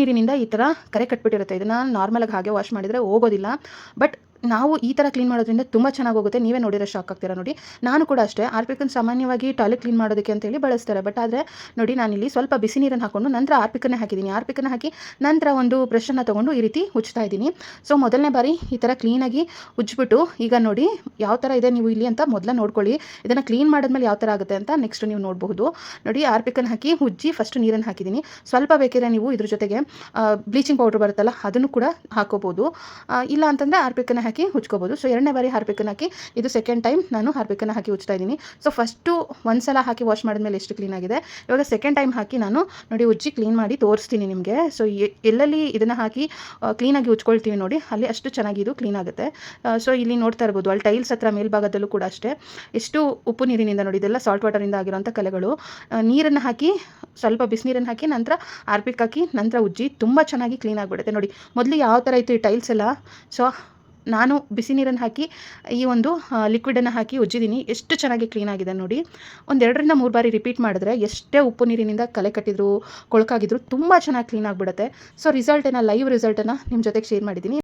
ನೀರಿನಿಂದ ಈ ಥರ ಕರೆ ಕಟ್ಬಿಟ್ಟಿರುತ್ತೆ. ಇದನ್ನು ನಾರ್ಮಲಾಗಿ ಹಾಗೆ ವಾಶ್ ಮಾಡಿದರೆ ಹೋಗೋದಿಲ್ಲ. ಬಟ್ ನಾವು ಈ ಥರ ಕ್ಲೀನ್ ಮಾಡೋದ್ರಿಂದ ತುಂಬ ಚೆನ್ನಾಗಿ ಹೋಗುತ್ತೆ. ನೀವೇ ನೋಡಿದ್ರೆ ಶಾಕ್ ಆಗ್ತೀರಾ ನೋಡಿ. ನಾನು ಕೂಡ ಅಷ್ಟೇ ಆರ್ಪಿಕನ್ನು ಸಾಮಾನ್ಯವಾಗಿ ಟಾಯ್ಲೆಟ್ ಕ್ಲೀನ್ ಮಾಡೋದಕ್ಕೆ ಅಂತೇಳಿ ಬಳಸ್ತಾರೆ. ಬಟ್ ಆದರೆ ನೋಡಿ ನಾನಿಲ್ಲಿ ಸ್ವಲ್ಪ ಬಿಸಿ ನೀರನ್ನು ಹಾಕ್ಕೊಂಡು ನಂತರ ಆರ್ಪಿಕನ್ನೇ ಹಾಕಿದ್ದೀನಿ. ಆರ್ಪಿಕನ್ನು ಹಾಕಿ ನಂತರ ಒಂದು ಬ್ರಷನ್ನು ತೊಗೊಂಡು ಈ ರೀತಿ ಉಜ್ತಾ ಇದ್ದೀನಿ. ಸೊ ಮೊದಲನೇ ಬಾರಿ ಈ ಥರ ಕ್ಲೀನಾಗಿ ಉಜ್ಜಿಬಿಟ್ಟು ಈಗ ನೋಡಿ ಯಾವ ಥರ ಇದೆ ನೀವು ಇಲ್ಲಿ ಅಂತ ಮೊದಲು ನೋಡ್ಕೊಳ್ಳಿ. ಇದನ್ನು ಕ್ಲೀನ್ ಮಾಡಿದ್ಮೇಲೆ ಯಾವ ಥರ ಆಗುತ್ತೆ ಅಂತ ನೆಕ್ಸ್ಟ್ ನೀವು ನೋಡಬಹುದು. ನೋಡಿ ಆರ್ಪಿಕನ್ನು ಹಾಕಿ ಉಜ್ಜಿ ಫಸ್ಟ್ ನೀರನ್ನು ಹಾಕಿದ್ದೀನಿ. ಸ್ವಲ್ಪ ಬೇಕಿದ್ರೆ ನೀವು ಇದ್ರ ಜೊತೆಗೆ ಬ್ಲೀಚಿಂಗ್ ಪೌಡ್ರ್ ಬರುತ್ತಲ್ಲ ಅದನ್ನು ಕೂಡ ಹಾಕೋಬೋದು. ಇಲ್ಲ ಅಂತಂದರೆ ಆರ್ಪಿಕನ್ನು ಹಾಕಿ ಉಜ್ಕೋಬೋದು. ಸೊ ಎರಡನೇ ಬಾರಿ ಹಾರ್ಪಿಕನ್ನು ಹಾಕಿ ಇದು ಸೆಕೆಂಡ್ ಟೈಮ್ ನಾನು ಹಾರ್ಪಿಕನ್ನು ಹಾಕಿ ಉಜ್ತಾ ಇದ್ದೀನಿ. ಸೊ ಫಸ್ಟು ಒಂದು ಸಲ ಹಾಕಿ ವಾಶ್ ಮಾಡಿದ್ಮೇಲೆ ಎಷ್ಟು ಕ್ಲೀನಾಗಿದೆ, ಇವಾಗ ಸೆಕೆಂಡ್ ಟೈಮ್ ಹಾಕಿ ನಾನು ನೋಡಿ ಉಜ್ಜಿ ಕ್ಲೀನ್ ಮಾಡಿ ತೋರಿಸ್ತೀನಿ ನಿಮಗೆ. ಸೊ ಎಲ್ಲೆಲ್ಲಿ ಇದನ್ನು ಹಾಕಿ ಕ್ಲೀನಾಗಿ ಉಜ್ಕೊಳ್ತೀವಿ ನೋಡಿ ಅಲ್ಲಿ ಅಷ್ಟು ಚೆನ್ನಾಗಿ ಇದು ಕ್ಲೀನ್ ಆಗುತ್ತೆ. ಸೊ ಇಲ್ಲಿ ನೋಡ್ತಾ ಇರ್ಬೋದು ಅಲ್ಲಿ ಟೈಲ್ಸ್ ಹತ್ರ ಮೇಲ್ಭಾಗದಲ್ಲೂ ಕೂಡ ಅಷ್ಟೇ ಎಷ್ಟು ಉಪ್ಪು ನೀರಿನಿಂದ ನೋಡಿ ಇದೆಲ್ಲ ಸಾಲ್ಟ್ ವಾಟರಿಂದ ಆಗಿರೋಂಥ ಕಲೆಗಳು. ನೀರನ್ನು ಹಾಕಿ ಸ್ವಲ್ಪ ಬಿಸಿನೀರನ್ನು ಹಾಕಿ ನಂತರ ಆರ್ಪಿಕ್ ಹಾಕಿ ನಂತರ ಉಜ್ಜಿ ತುಂಬ ಚೆನ್ನಾಗಿ ಕ್ಲೀನ್ ಆಗಿಬಿಡುತ್ತೆ. ನೋಡಿ ಮೊದಲು ಯಾವ ಥರ ಇತ್ತು ಈ ಟೈಲ್ಸ್ ಎಲ್ಲ. ಸೊ ನಾನು ಬಿಸಿ ನೀರನ್ನು ಹಾಕಿ ಈ ಒಂದು ಲಿಕ್ವಿಡನ್ನು ಹಾಕಿ ಉಜ್ಜಿದ್ದೀನಿ. ಎಷ್ಟು ಚೆನ್ನಾಗಿ ಕ್ಲೀನ್ ಆಗಿದೆ ನೋಡಿ. ಒಂದು 2ರಿಂದ 3 ಬಾರಿ ರಿಪೀಟ್ ಮಾಡಿದ್ರೆ ಎಷ್ಟೇ ಉಪ್ಪು ನೀರಿನಿಂದ ಕಲೆ ಕಟ್ಟಿದ್ರು ಕೊಳಕಾಗಿದ್ರು ತುಂಬ ಚೆನ್ನಾಗಿ ಕ್ಲೀನ್ ಆಗಿಬಿಡುತ್ತೆ. ಸೊ ರಿಸಲ್ಟನ್ನು ಲೈವ್ ರಿಸಲ್ಟನ್ನು ನಿಮ್ಮ ಜೊತೆಗೆ ಶೇರ್ ಮಾಡಿದ್ದೀನಿ.